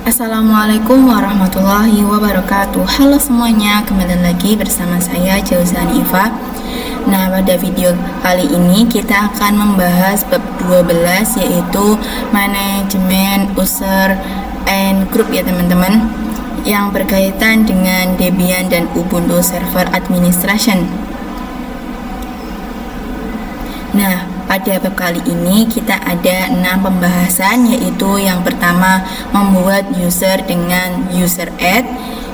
Assalamualaikum warahmatullahi wabarakatuh. Halo semuanya, kembali lagi bersama saya Jauzan Iva. Nah, pada video kali ini kita akan membahas bab 12, yaitu manajemen user and group ya teman-teman, yang berkaitan dengan Debian dan Ubuntu Server Administration. Nah, pada bab kali ini kita ada 6 pembahasan, yaitu yang pertama membuat user dengan user add,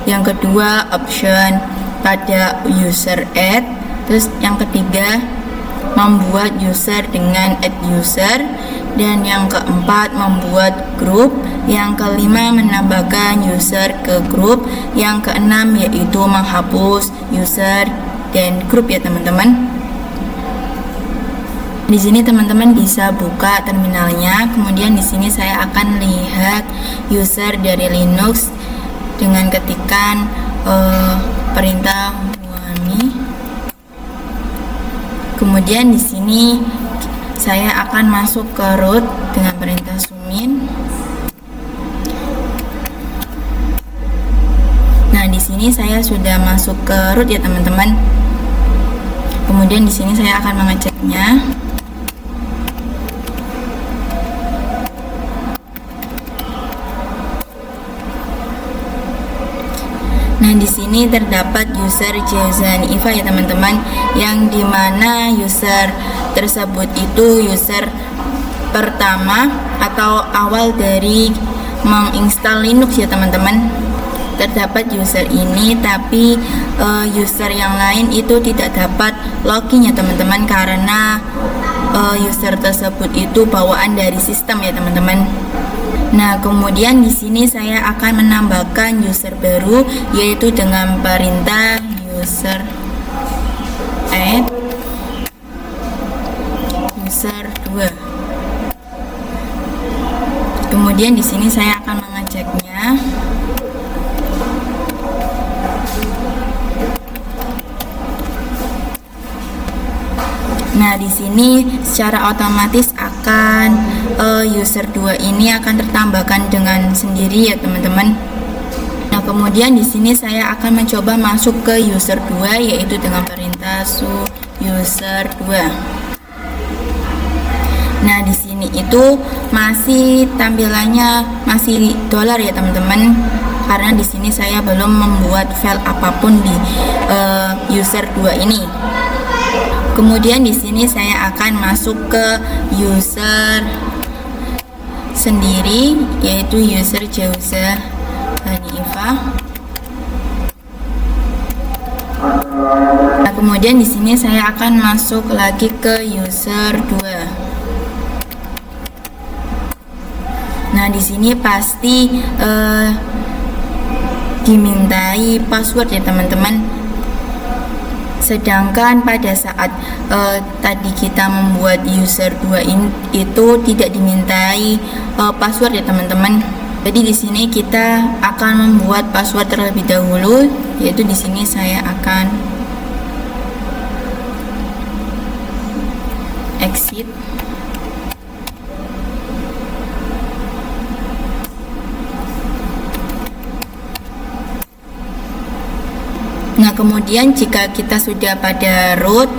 yang kedua option pada user add, terus yang ketiga membuat user dengan add user, dan yang keempat membuat grup, yang kelima menambahkan user ke grup, yang keenam yaitu menghapus user dan grup ya teman-teman. Di sini teman-teman bisa buka terminalnya, kemudian di sini saya akan lihat user dari Linux dengan ketikan perintah wami. Kemudian di sini saya akan masuk ke root dengan perintah sumin. Nah, di sini saya sudah masuk ke root ya teman-teman. Kemudian di sini saya akan mengeceknya. Nah, di sini terdapat user Jauzan Iva ya teman-teman, yang dimana user tersebut itu user pertama atau awal dari menginstal Linux ya teman-teman. Terdapat user ini, tapi user yang lain itu tidak dapat login ya teman-teman, karena user tersebut itu bawaan dari sistem ya teman-teman. Nah, kemudian di sini saya akan menambahkan user baru, yaitu dengan perintah user add user 2. Kemudian di sini saya akan mengeceknya. Nah, di sini secara otomatis akan user 2 ini akan tertambahkan dengan sendiri ya teman-teman. Nah, kemudian di sini saya akan mencoba masuk ke user 2, yaitu dengan perintah user 2. Nah, di sini itu masih tampilannya masih dolar ya teman-teman, karena di sini saya belum membuat file apapun di user 2 ini. Kemudian di sini saya akan masuk ke user sendiri, yaitu user Jauzan Iva. Nah, kemudian di sini saya akan masuk lagi ke user 2. Nah, di sini pasti dimintai password ya teman-teman. Sedangkan pada saat tadi kita membuat user 2 itu tidak dimintai password ya teman-teman. Jadi di sini kita akan membuat password terlebih dahulu, yaitu di sini saya akan exit. Nah, kemudian jika kita sudah pada root,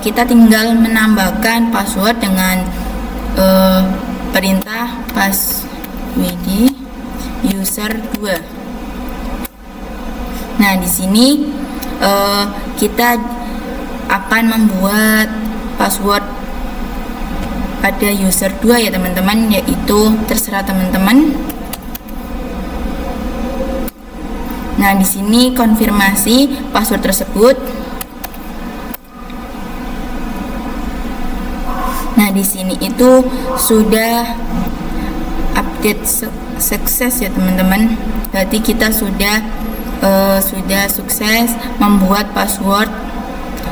kita tinggal menambahkan password dengan perintah passwd user 2. Nah, di sini kita akan membuat password pada user 2 ya teman-teman, yaitu terserah teman-teman. Nah, di sini konfirmasi password tersebut. Nah, di sini itu sudah update sukses ya teman-teman. Berarti kita sudah sukses membuat password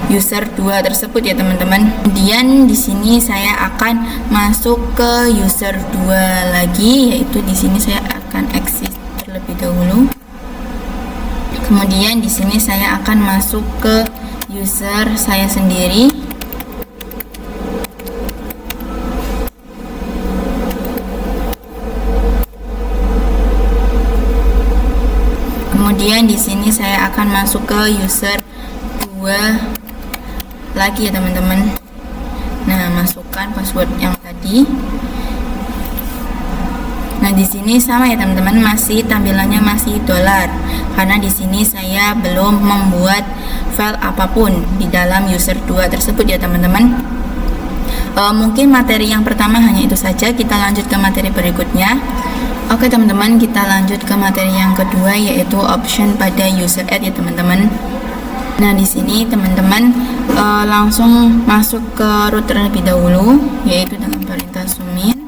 user 2 tersebut ya teman-teman. Kemudian di sini saya akan masuk ke user 2 lagi, yaitu di sini saya akan exit terlebih dahulu. Kemudian di sini saya akan masuk ke user saya sendiri. kemudian di sini saya akan masuk ke user 2 lagi ya teman-teman. Nah, masukkan password yang tadi. Nah, di sini sama ya teman-teman, masih tampilannya masih $, karena di sini saya belum membuat file apapun di dalam user 2 tersebut ya teman-teman. Mungkin materi yang pertama hanya itu saja, kita lanjut ke materi berikutnya. Oke teman-teman, kita lanjut ke materi yang kedua, yaitu option pada user add ya teman-teman. Nah, di sini teman-teman langsung masuk ke root terlebih dahulu, yaitu dengan perintah zoom in.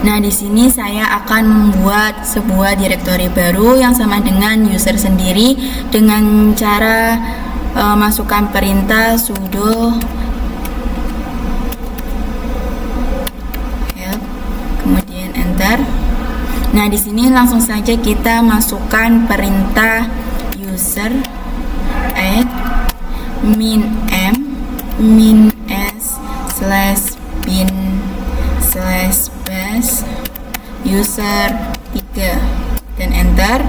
Nah, di sini saya akan membuat sebuah direktori baru yang sama dengan user sendiri dengan cara masukkan perintah sudo help, kemudian enter. Nah, di sini langsung saja kita masukkan perintah user add min s / bin / base user 3 dan enter.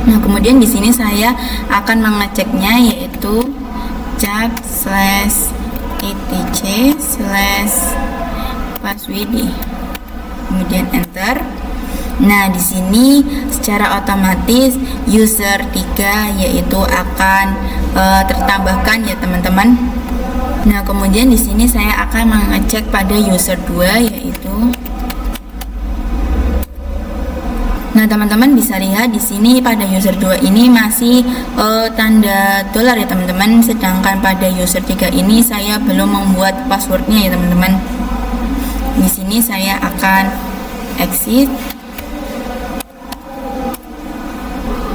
Nah, kemudian di sini saya akan mengeceknya, yaitu cap /etc/passwd, kemudian enter. Nah, di sini secara otomatis user 3 yaitu akan tertambahkan ya teman-teman. Nah, kemudian di sini saya akan mengecek pada user 2 yaitu. Nah, teman-teman bisa lihat di sini pada user 2 ini masih tanda $, ya teman-teman, sedangkan pada user 3 ini saya belum membuat passwordnya ya teman-teman. Di sini saya akan exit.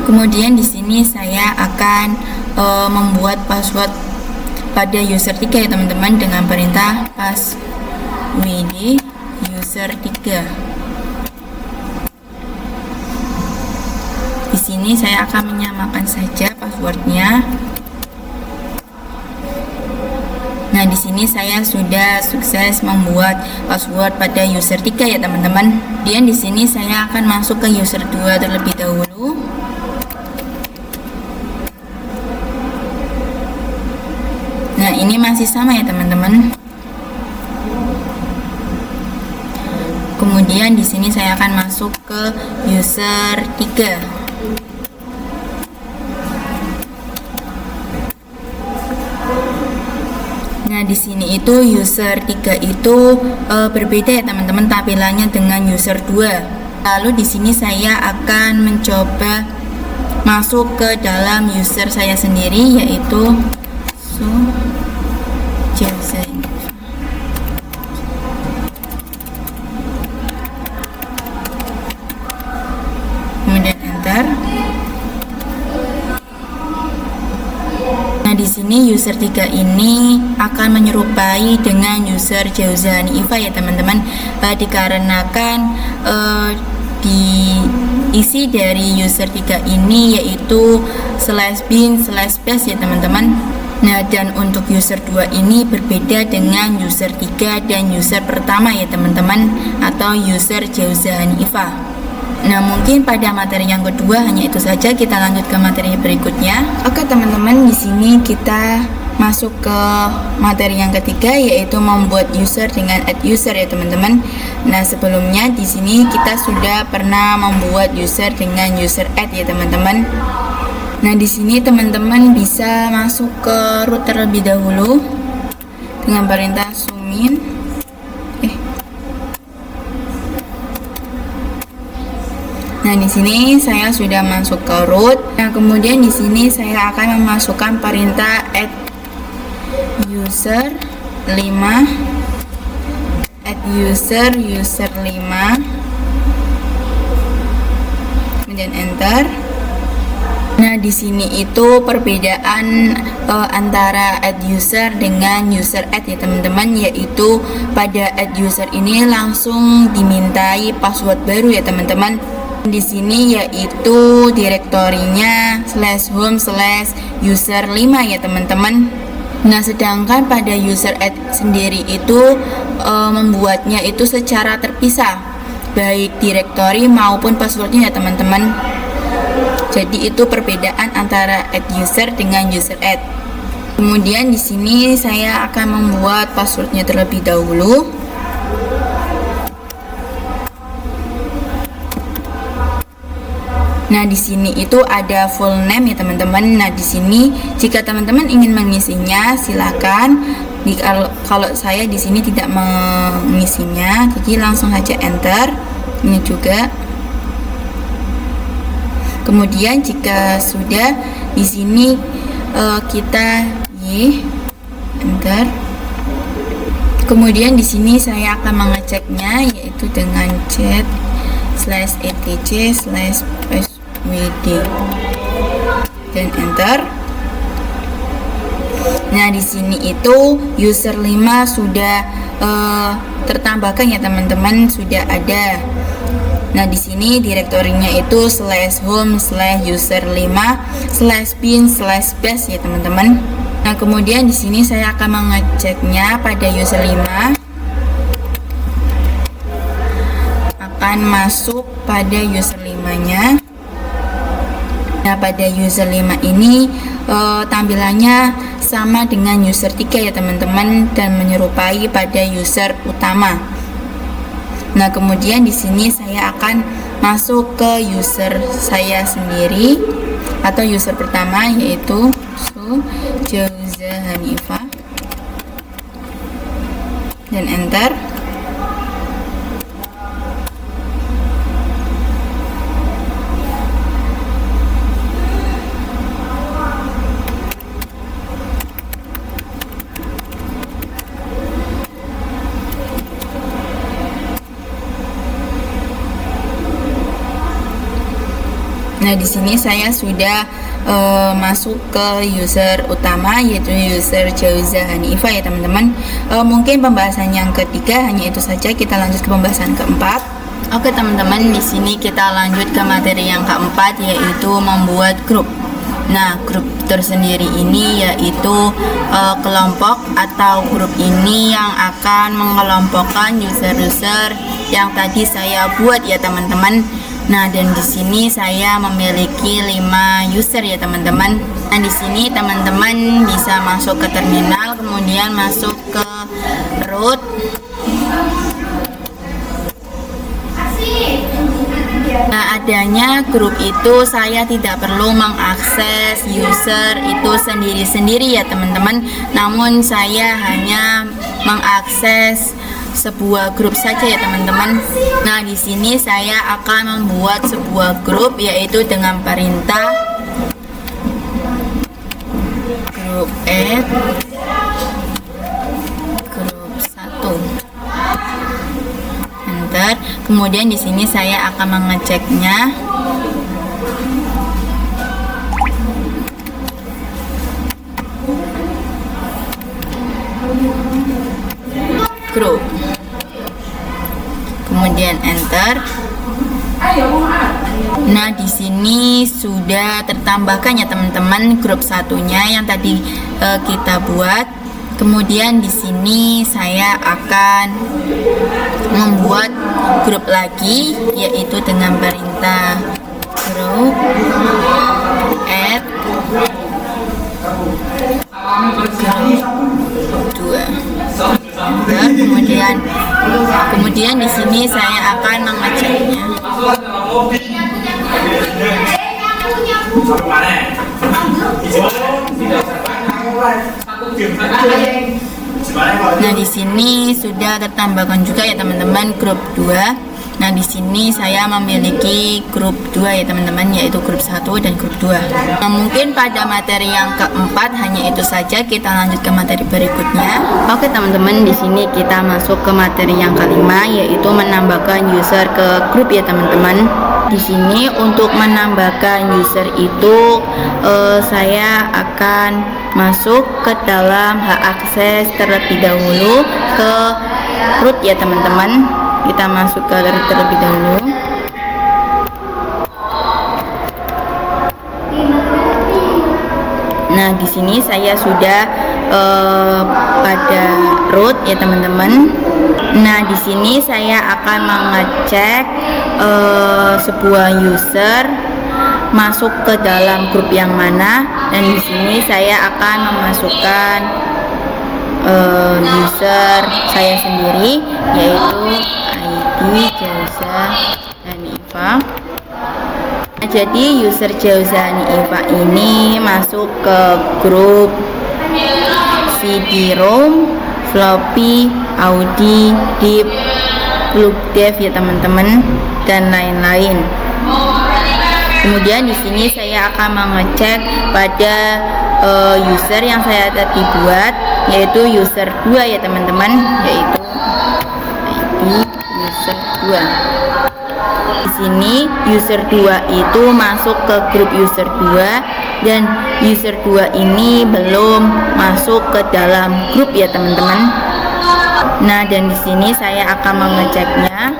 Kemudian di sini saya akan membuat password pada user 3 ya teman-teman dengan perintah passwd user 3. Di sini saya akan menyamakan saja passwordnya. Nah, di sini saya sudah sukses membuat password pada user 3 ya teman-teman. Kemudian di sini saya akan masuk ke user 2 terlebih dahulu. Nah, ini masih sama ya teman-teman. Kemudian di sini saya akan masuk ke user 3. Nah, di sini itu user 3 itu berbeda ya teman-teman tampilannya dengan user 2. Lalu di sini saya akan mencoba masuk ke dalam user saya sendiri, yaitu kemudian enter. Nah, di sini user 3 ini akan menyerupai dengan user Jauzani Iva ya teman-teman, dikarenakan diisi dari user 3 ini yaitu /bin /base ya teman-teman. Nah, dan untuk user 2 ini berbeda dengan user 3 dan user pertama ya teman-teman, atau user Jauzani Iva. Nah, mungkin pada materi yang kedua hanya itu saja. Kita lanjut ke materi berikutnya. Oke teman-teman, di sini kita masuk ke materi yang ketiga, yaitu membuat user dengan add user ya teman-teman. Nah, sebelumnya di sini kita sudah pernah membuat user dengan user add ya teman-teman. Nah, di sini teman-teman bisa masuk ke root terlebih dahulu dengan perintah zoom in. Nah, di sini saya sudah masuk ke root. Nah, kemudian di sini saya akan memasukkan perintah add user 5, add user 5, kemudian enter. Nah, di sini itu perbedaan antara add user dengan user add ya teman-teman, yaitu pada add user ini langsung dimintai password baru ya teman-teman. Di sini yaitu direktorinya /home/user5 ya teman-teman. Nah, sedangkan pada user add sendiri itu membuatnya itu secara terpisah. baik directory maupun passwordnya ya teman-teman. Jadi itu perbedaan antara add user dengan user add. Kemudian di sini saya akan membuat passwordnya terlebih dahulu. Nah, di sini itu ada full name ya teman-teman. Nah, di sini jika teman-teman ingin mengisinya silakan. Kalau saya di sini tidak mengisinya, jadi langsung saja enter. Ini juga. Kemudian jika sudah di sini kita enter. Kemudian di sini saya akan mengeceknya yaitu dengan chat/etc/passwd dan enter. Nah, di sini itu user 5 sudah tertambahkan ya teman-teman, sudah ada. Nah, di sini direktorinya itu /home/user5/bin/bash ya teman-teman. Nah, kemudian di sini saya akan mengeceknya pada user 5 akan masuk pada user 5-nya. Nah, pada user 5 ini tampilannya sama dengan user 3 ya teman-teman dan menyerupai pada user utama. Nah, kemudian di sini saya akan masuk ke user saya sendiri atau user pertama yaitu Jauza Hanifah dan enter. Nah, di sini saya sudah masuk ke user utama yaitu user Jauza Hanifah ya teman-teman. Mungkin pembahasan yang ketiga hanya itu saja, kita lanjut ke pembahasan keempat. Oke teman-teman, di sini kita lanjut ke materi yang keempat yaitu membuat grup. Nah, grup tersendiri ini yaitu kelompok atau grup ini yang akan mengelompokkan user-user yang tadi saya buat ya teman-teman. Nah, dan di sini saya memiliki 5 user ya teman-teman. Nah, di sini teman-teman bisa masuk ke terminal, kemudian masuk ke root. Nah, adanya grup itu saya tidak perlu mengakses user itu sendiri-sendiri ya teman-teman. Namun saya hanya mengakses sebuah grup saja ya teman-teman. Nah, di sini saya akan membuat sebuah grup yaitu dengan perintah grup add grup 1. Enter. Kemudian di sini saya akan mengeceknya. Grup. Kemudian enter. Nah, di sini sudah tertambahkan ya teman-teman grup satunya yang tadi kita buat. Kemudian di sini saya akan membuat grup lagi yaitu dengan perintah grup add grup 2. Nah, kemudian di sini saya akan mengeceknya. Nah, di sini sudah tertambahkan juga ya teman-teman grup 2. Nah, di sini saya memiliki grup 2 ya teman-teman, yaitu grup 1 dan grup 2. Nah, mungkin pada materi yang keempat hanya itu saja, kita lanjut ke materi berikutnya. Oke teman-teman, di sini kita masuk ke materi yang kelima yaitu menambahkan user ke grup ya teman-teman. Di sini untuk menambahkan user itu saya akan masuk ke dalam hak akses terlebih dahulu ke root ya teman-teman. Kita masuk ke root terlebih dahulu. Nah, di sini saya sudah pada root ya teman-teman. Nah, di sini saya akan mengecek sebuah user masuk ke dalam grup yang mana, dan di sini saya akan memasukkan user saya sendiri, yaitu ID Jauza Hanifa. Nah, jadi user Jauza Hanifa ini masuk ke grup CD-ROM, floppy, Audi, DIP, Plug Dev ya teman-teman, dan lain-lain. Kemudian di sini saya akan mengecek pada user yang saya tadi buat, yaitu user 2 ya teman-teman, yaitu ID user 2. Di sini user 2 itu masuk ke grup user 2, dan user 2 ini belum masuk ke dalam grup ya teman-teman. Nah, dan di sini saya akan mengeceknya.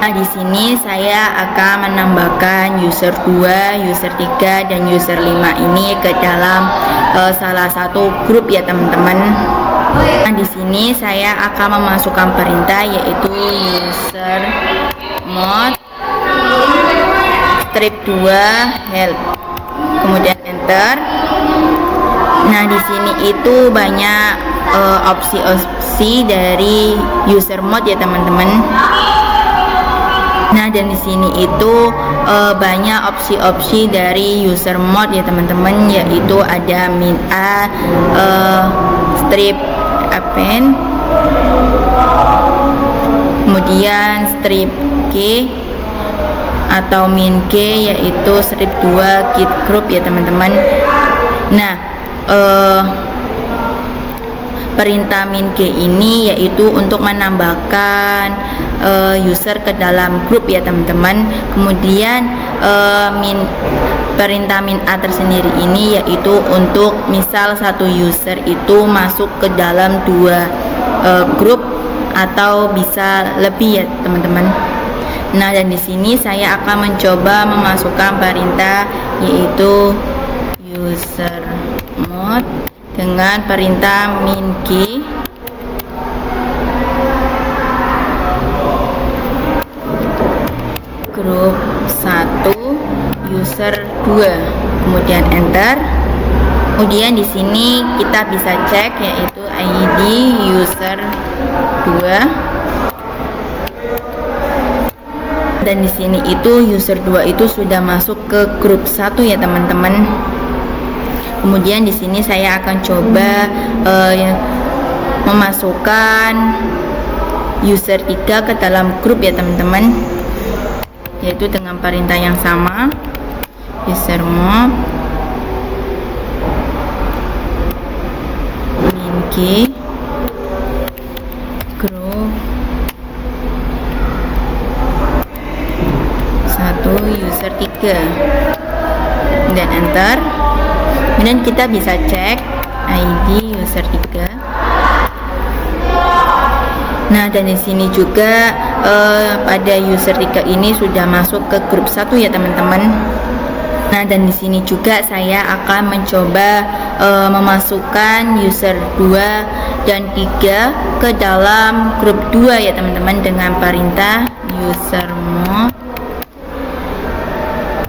Nah, di sini saya akan menambahkan user 2, user 3, dan user 5 ini ke dalam salah satu grup ya teman-teman. Nah, di sini saya akan memasukkan perintah, yaitu user mod strip 2 help, kemudian enter. Nah, di sini itu banyak opsi-opsi dari user mod ya teman-teman. Nah, dan di sini itu banyak opsi-opsi dari user mod ya teman-teman, yaitu ada min A, strip append, kemudian strip G atau min G, yaitu strip 2 git group ya teman-teman. Nah, perintah min G ini yaitu untuk menambahkan user ke dalam grup ya teman-teman. Kemudian perintah min A tersendiri ini yaitu untuk misal satu user itu masuk ke dalam 2 grup atau bisa lebih ya teman-teman. Nah, dan di sini saya akan mencoba memasukkan perintah yaitu user mod dengan perintah min G grup 1 user 2, kemudian enter. Kemudian di sini kita bisa cek yaitu ID user 2, dan di sini itu user 2 itu sudah masuk ke grup 1 ya teman-teman. Kemudian di sini saya akan coba memasukkan user 3 ke dalam grup ya teman-teman, yaitu dengan perintah yang sama, user mod min G grup 1 user 3, dan enter. Kemudian kita bisa cek ID user 3. Nah, dan di sini juga pada user 3 ini sudah masuk ke grup 1 ya teman-teman. Nah, dan di sini juga saya akan mencoba memasukkan user 2 dan 3 ke dalam grup 2 ya teman-teman, dengan perintah user mod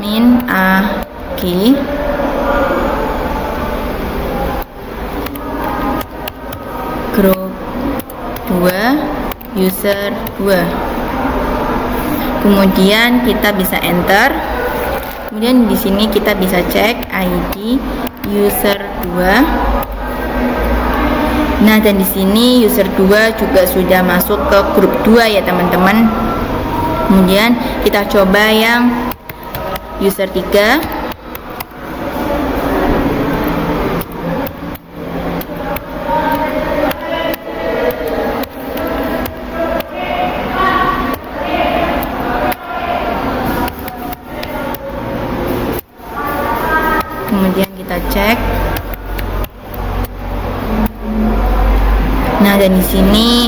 min A G grup 2 user 2. Kemudian kita bisa enter. Kemudian di sini kita bisa cek ID user 2. Nah, dan di sini user 2 juga sudah masuk ke grup 2 ya teman-teman. Kemudian kita coba yang user 3. Kemudian kita cek. Nah, dan di sini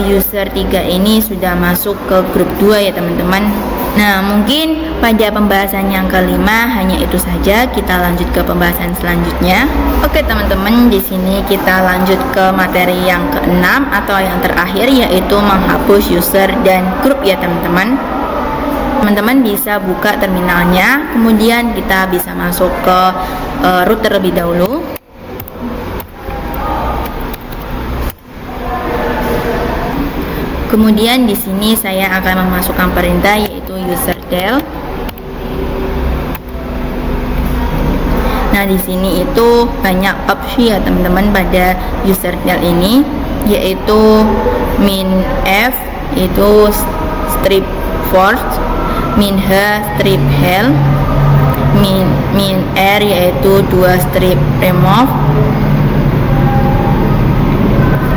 user 3 ini sudah masuk ke grup 2 ya teman-teman. Nah, mungkin pada pembahasan yang kelima hanya itu saja. Kita lanjut ke pembahasan selanjutnya. Oke teman-teman, di sini kita lanjut ke materi yang keenam atau yang terakhir, yaitu menghapus user dan grup ya teman-teman. Teman-teman bisa buka terminalnya, kemudian kita bisa masuk ke root terlebih dahulu. Kemudian di sini saya akan memasukkan perintah yaitu userdel. Nah, di sini itu banyak opsi ya teman-teman pada userdel ini, yaitu minf itu strip force, minh strip hel, minr yaitu 2 strip remove,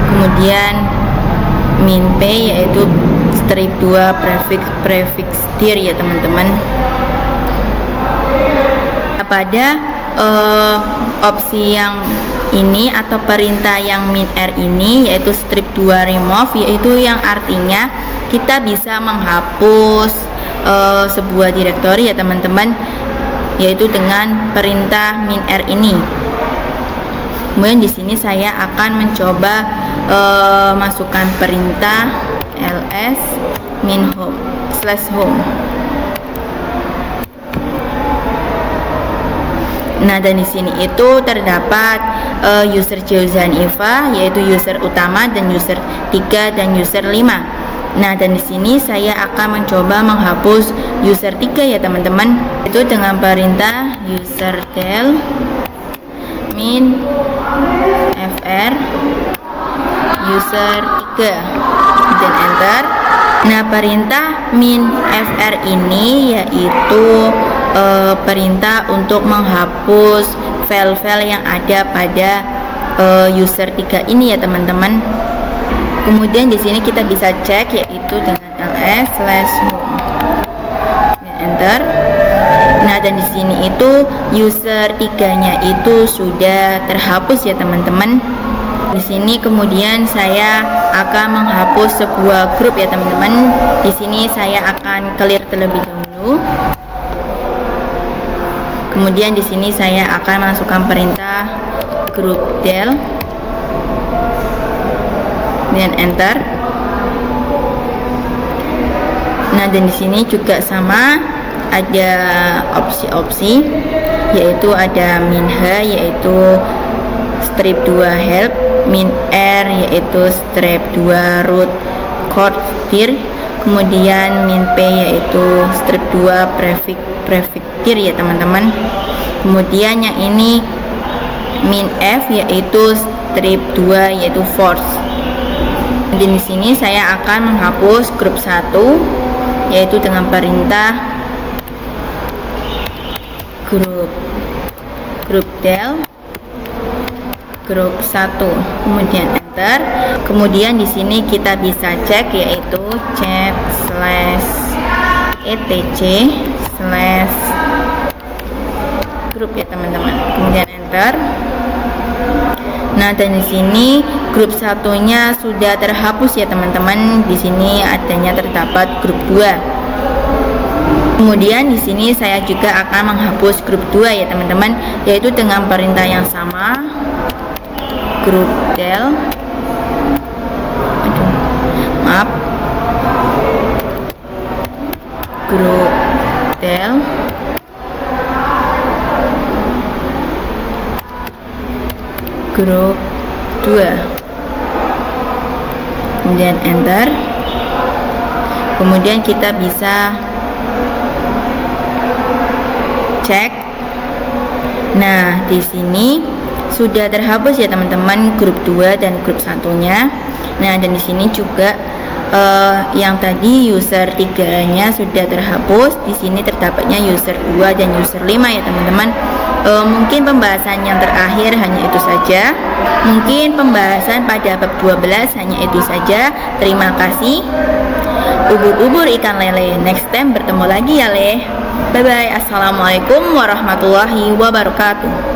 kemudian min p yaitu strip 2 prefix dir ya teman-teman. Pada opsi yang ini atau perintah yang minr ini yaitu strip 2 remove, yaitu yang artinya kita bisa menghapus sebuah direktori ya teman-teman, yaitu dengan perintah minr ini. Kemudian di sini saya akan mencoba masukkan perintah ls min home /home. Nah, dan di sini itu terdapat user Jozan Iva, yaitu user utama dan user 3 dan user 5. Nah, dan di sini saya akan mencoba menghapus user 3 ya teman-teman, itu dengan perintah userdel min fr user 3 dan enter. Nah, perintah min fr ini yaitu perintah untuk menghapus file-file yang ada pada user 3 ini ya teman-teman. Kemudian di sini kita bisa cek yaitu dengan ls/home dan enter. Nah, dan di sini itu user 3-nya itu sudah terhapus ya teman-teman. Di sini kemudian saya akan menghapus sebuah grup ya teman-teman. Di sini saya akan clear terlebih dahulu. Kemudian di sini saya akan masukkan perintah group del dan enter. Nah, dan di sini juga sama, ada opsi-opsi yaitu ada minh yaitu strip 2 help, minr yaitu strip 2 root core dir, kemudian minp yaitu strip 2 prefix dir ya teman-teman. Kemudian yang ini minf yaitu strip 2 yaitu force. Dan di sini saya akan menghapus grup 1 yaitu dengan perintah grup del grup 1, kemudian enter. Kemudian di sini kita bisa cek yaitu chat /etc/grup ya teman-teman, kemudian enter. Nah, dan di sini grup satunya sudah terhapus ya teman-teman. Di sini adanya terdapat grup 2. Kemudian di sini saya juga akan menghapus grup 2 ya teman-teman, yaitu dengan perintah yang sama grup del grup del grup 2, kemudian enter. Kemudian kita bisa cek. Nah, di sini sudah terhapus ya teman-teman grup 2 dan grup satunya. Nah, dan di sini juga yang tadi user 3-nya sudah terhapus. Di sini terdapatnya user 2 dan user 5 ya teman-teman. Mungkin pembahasan yang terakhir hanya itu saja. Mungkin pembahasan pada bab 12 hanya itu saja. Terima kasih. Ubur-ubur ikan lele. Next time bertemu lagi ya, Le. Bye bye. Assalamualaikum warahmatullahi wabarakatuh.